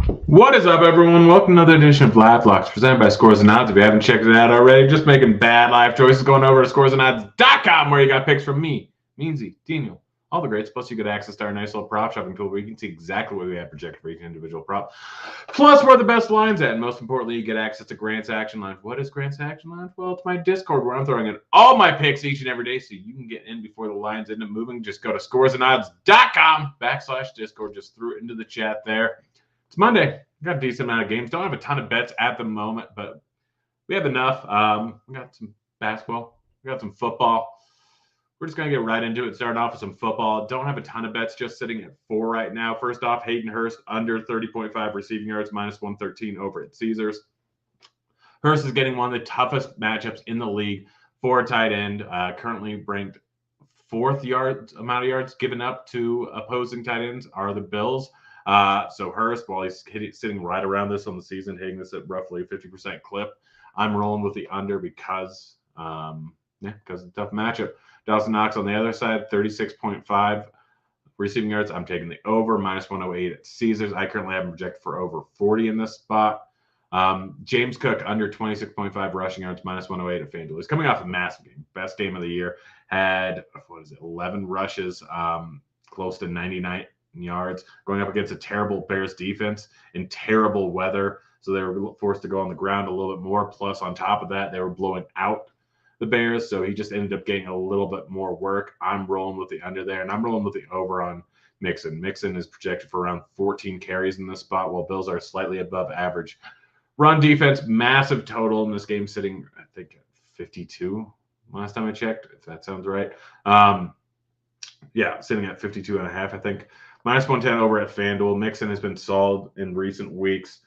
What is up, everyone? Welcome to another edition of Live Blocks presented by Scores and Odds. If you haven't checked it out already, just making bad life choices, going over to scoresandodds.com where you got picks from me, Meansy, Daniel, all the greats. Plus, you get access to our nice little prop shopping tool where you can see exactly what we have projected for each individual prop. Plus, where the best lines at. And most importantly, you get access to Grant's Action Line. What is Grant's Action Line? Well, it's my Discord where I'm throwing in all my picks each and every day so you can get in before the lines end up moving. Just go to scoresandodds.com/Discord. Just threw it into the chat there. It's Monday. We got a decent amount of games. Don't have a ton of bets at the moment, but we have enough. We got some basketball. We got some football. We're just going to get right into it. Starting off with some football. Don't have a ton of bets, just sitting at 4 right now. First off, Hayden Hurst under 30.5 receiving yards, minus 113 over at Caesars. Hurst is getting one of the toughest matchups in the league for a tight end. Currently ranked fourth amount of yards given up to opposing tight ends are the Bills. So Hurst, while he's sitting right around this on the season, hitting this at roughly a 50% clip, I'm rolling with the under because of the tough matchup. Dawson Knox on the other side, 36.5 receiving yards. I'm taking the over, minus 108 at Caesars. I currently have him projected for over 40 in this spot. James Cook under 26.5 rushing yards, minus 108 at FanDuel. He's coming off a massive game, best game of the year. Had 11 rushes, close to 99 yards, going up against a terrible Bears defense in terrible weather. So they were forced to go on the ground a little bit more. Plus, on top of that, they were blowing out the Bears. So he just ended up getting a little bit more work. I'm rolling with the under there, and I'm rolling with the over on Mixon. Mixon is projected for around 14 carries in this spot, while Bills are slightly above average. Run defense, massive total in this game, sitting, I think, at 52 last time I checked, if that sounds right. Sitting at 52.5, I think. Minus 110 over at FanDuel. Mixon has been solid in recent weeks.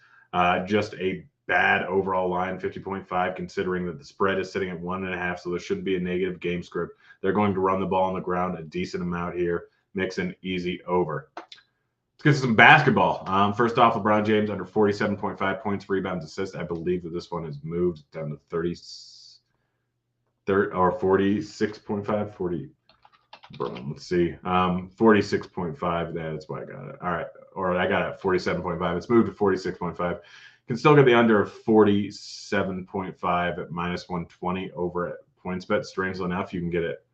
Just a bad overall line, 50.5, considering that the spread is sitting at 1.5, so there shouldn't be a negative game script. They're going to run the ball on the ground a decent amount here. Mixon, easy over. Let's get to some basketball. First off, LeBron James under 47.5 points, rebounds, assists. I believe that this one has moved down to 46.5, 40. Let's see. 46.5. That's why I got it. All right. Or I got it at 47.5. It's moved to 46.5. Can still get the under of 47.5 at minus 120 over at PointsBet. Strangely enough, you can get it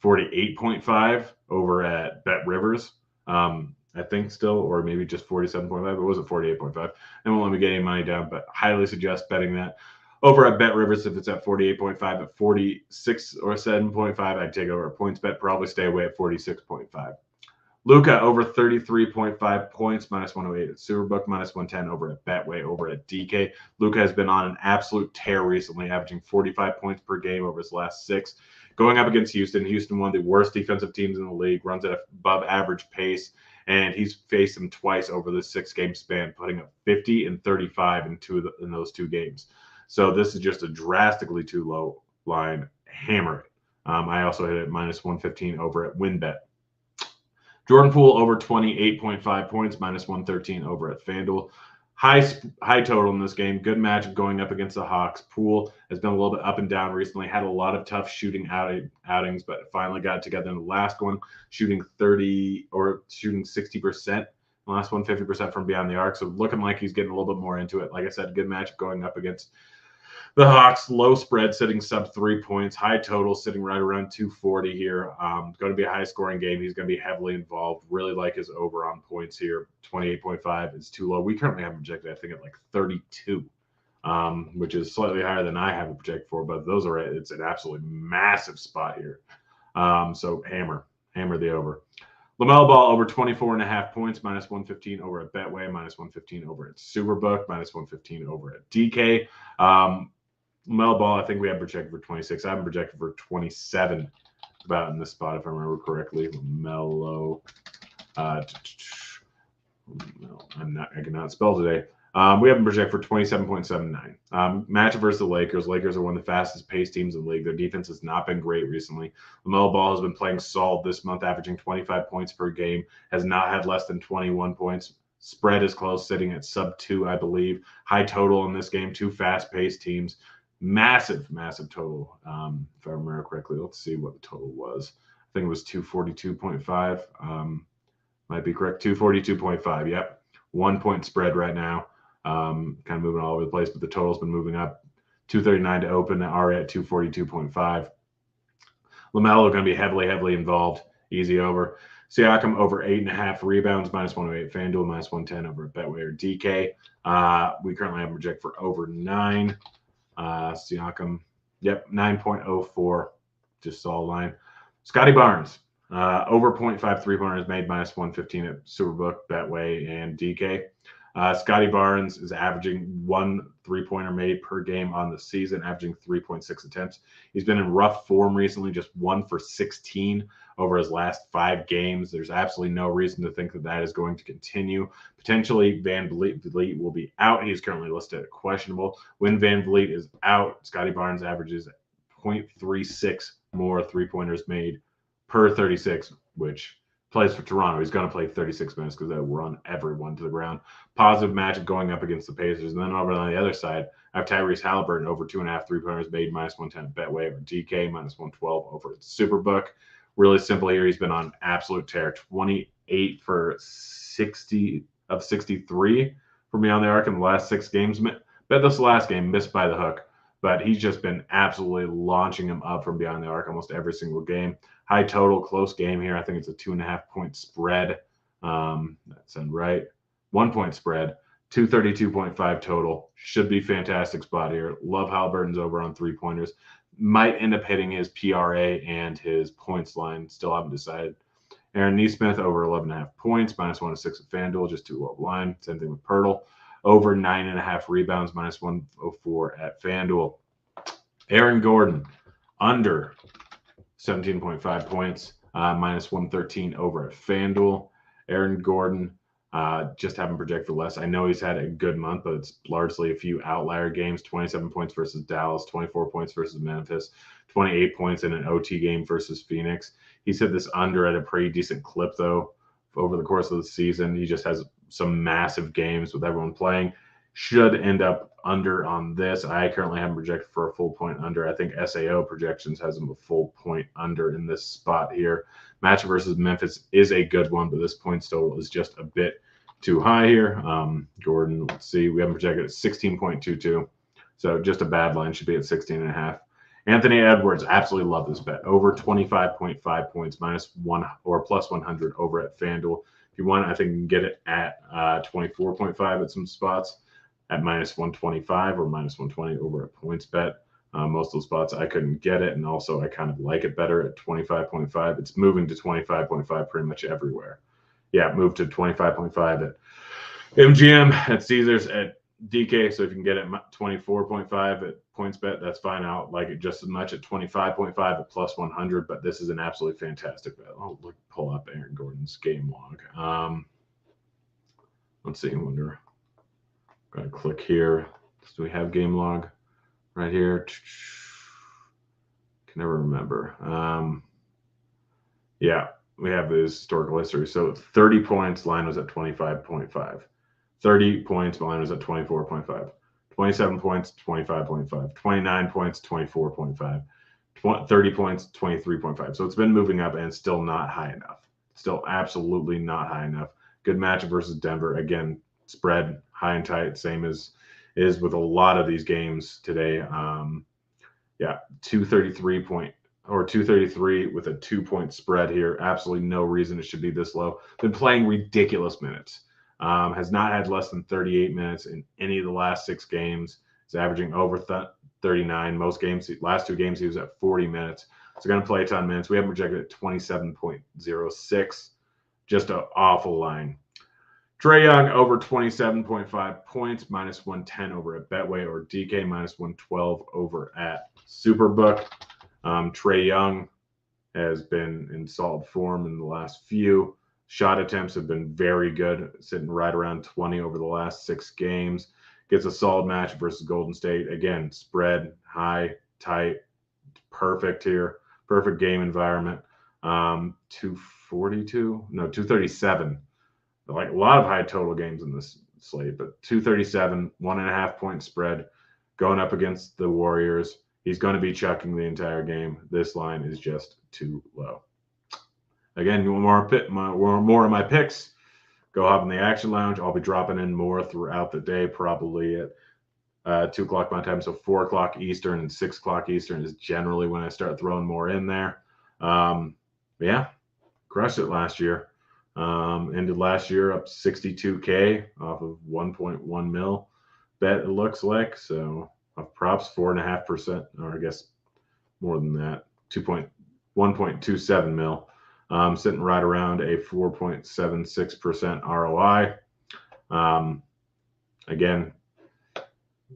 48.5 over at Bet Rivers. I think still, or maybe just 47.5. It wasn't 48.5. They won't let me get any money down, but highly suggest betting that. Over at Bet Rivers, if it's at 48.5, at 46 or 7.5, I'd take over at PointsBet. Probably stay away at 46.5. Luka over 33.5 points, minus 108 at Superbook, minus 110 over at Betway, over at DK. Luka has been on an absolute tear recently, averaging 45 points per game over his last 6. Going up against Houston. Houston, one of the worst defensive teams in the league, runs at above average pace, and he's faced them twice over this 6-game span, putting up 50 and 35 in those 2 games. So this is just a drastically too low line. Hammer it. I also hit it minus 115 over at WinBet. Jordan Poole over 28.5 points, minus 113 over at FanDuel. High total in this game. Good matchup going up against the Hawks. Poole has been a little bit up and down recently. Had a lot of tough shooting outings, but finally got together in the last one, shooting 60%. The last one, 50% from beyond the arc. So looking like he's getting a little bit more into it. Like I said, good matchup going up against the Hawks. Low spread sitting sub 3 points. High total sitting right around 240 here. Going to be a high scoring game. He's going to be heavily involved. Really like his over on points here. 28.5 is too low. We currently have him projected, I think, at like 32, which is slightly higher than I have it projected for. But those are it's an absolutely massive spot here. So hammer the over. LaMelo Ball over 24.5 points, minus 115 over at Betway, minus 115 over at Superbook, minus 115 over at DK. LaMelo Ball, I think we have projected for 26. I have him projected for 27, about in this spot, if I remember correctly. LaMelo. I cannot spell today. We have him projected for 27.79. Matchup versus the Lakers. Lakers are one of the fastest paced teams in the league. Their defense has not been great recently. LaMelo Ball has been playing solid this month, averaging 25 points per game, has not had less than 21 points. Spread is close, sitting at sub 2, I believe. High total in this game, 2 fast paced teams. Massive total. If I remember correctly, let's see what the total was. I think it was 242.5. Might be correct. 242.5. Yep. 1 point spread right now. Kind of moving all over the place, but the total's been moving up. 239 to open, already at 242.5. LaMelo going to be heavily involved. Easy over. Siakam over 8.5 rebounds, -108. FanDuel, -110 over at Betway or DK. We currently have a project for over 9. Siakam, yep, 9.04. Just saw a line. Scotty Barnes, over 0.5 3-pointers made, -115 at Superbook, Betway, and DK. Scotty Barnes is averaging 1 3-pointer made per game on the season, averaging 3.6 attempts. He's been in rough form recently, just 1 for 16 over his last 5 games. There's absolutely no reason to think that that is going to continue. Potentially, Van Vliet will be out. He's currently listed as questionable. When Van Vliet is out, Scotty Barnes averages 0.36 more 3-pointers made per 36, which plays for Toronto. He's going to play 36 minutes because they'll run everyone to the ground. Positive matchup going up against the Pacers. And then over on the other side, I have Tyrese Halliburton over 2.5 3-pointers made, -110 at Betway over DK, -112 over at Superbook. Really simple here. He's been on absolute tear. 28 for 60 of 63 from beyond the arc in the last 6 games. Bet this last game missed by the hook, but he's just been absolutely launching him up from beyond the arc almost every single game. High total, close game here. I think it's a 2.5 point spread. That's right. 1 point spread. 232.5 total. Should be fantastic spot here. Love Halliburton's over on 3-pointers. Might end up hitting his PRA and his points line. Still haven't decided. Aaron Neesmith over 11.5 points, -106 at FanDuel, just too low line. Same thing with Pirtle. Over 9.5 rebounds, -104 at FanDuel. Aaron Gordon under 17.5 points, -113 over at FanDuel. Aaron Gordon, just haven't projected for less. I know he's had a good month, but it's largely a few outlier games. 27 points versus Dallas, 24 points versus Memphis, 28 points in an OT game versus Phoenix. He's hit this under at a pretty decent clip, though, over the course of the season. He just has some massive games with everyone playing. Should end up under on this. I currently have him projected for a full point under. I think SAO projections has him a full point under in this spot here. Matchup versus Memphis is a good one, but this points total is just a bit too high here. Gordon, let's see. We have him projected at 16.22. So just a bad line. Should be at 16.5. Anthony Edwards, absolutely love this bet. Over 25.5 points, -1 or +100 over at FanDuel. If you want, I think you can get it at 24.5 at some spots, at -125 or -120 over at PointsBet. Most of those spots I couldn't get it, and also I kind of like it better at 25.5. It's moving to 25.5 pretty much everywhere. Yeah, moved to 25.5 at MGM, at Caesars, at DK. So if you can get it 24.5 at PointsBet, that's fine. I'll like it just as much at 25.5 at +100. But this is an absolutely fantastic bet. I'll pull up Aaron Gordon's game log. Let's see. I wonder. Gotta click here. Do we have game log right here? Can never remember. Yeah, we have the historical history. So 30 points, line was at 25.5. 30 points, line was at 24.5. 27 points, 25.5. 29 points, 24.5. 30 points, 23.5. So it's been moving up and still not high enough. Still absolutely not high enough. Good matchup versus Denver. Again, spread high and tight, same as is with a lot of these games today. Yeah, 233 with a 2-point spread here. Absolutely no reason it should be this low. Been playing ridiculous minutes. Has not had less than 38 minutes in any of the last 6 games. He's averaging over 39. Most games, last 2 games, he was at 40 minutes. So going to play a ton of minutes. We have him projected at 27.06. Just an awful line. Trae Young over 27.5 points, -110 over at Betway or DK, -112 over at Superbook. Trae Young has been in solid form in the last few. Shot attempts have been very good, sitting right around 20 over the last 6 games. Gets a solid match versus Golden State. Again, spread, high, tight, perfect here. Perfect game environment. 237. Like a lot of high total games in this slate, but 237, 1.5 point spread going up against the Warriors. He's going to be chucking the entire game. This line is just too low. Again, you want more of my picks? go hop in the Action Lounge. I'll be dropping in more throughout the day, probably at 2 o'clock my time. So 4 o'clock Eastern and 6 o'clock Eastern is generally when I start throwing more in there. Yeah, crushed it last year. Ended last year up 62K off of 1.1 mil bet, it looks like. So of props, 4.5%, or I guess more than that, 1.27 mil. Sitting right around a 4.76% ROI. Again,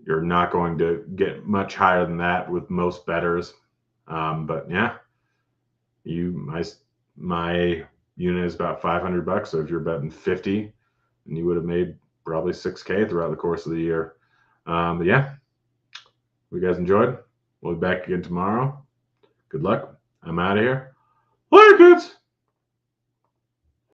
you're not going to get much higher than that with most bettors. But yeah, my unit is about $500. So if you're betting 50, and you would have made probably 6K throughout the course of the year. But yeah, we guys enjoyed. We'll be back again tomorrow. Good luck. I'm out of here. Later, kids.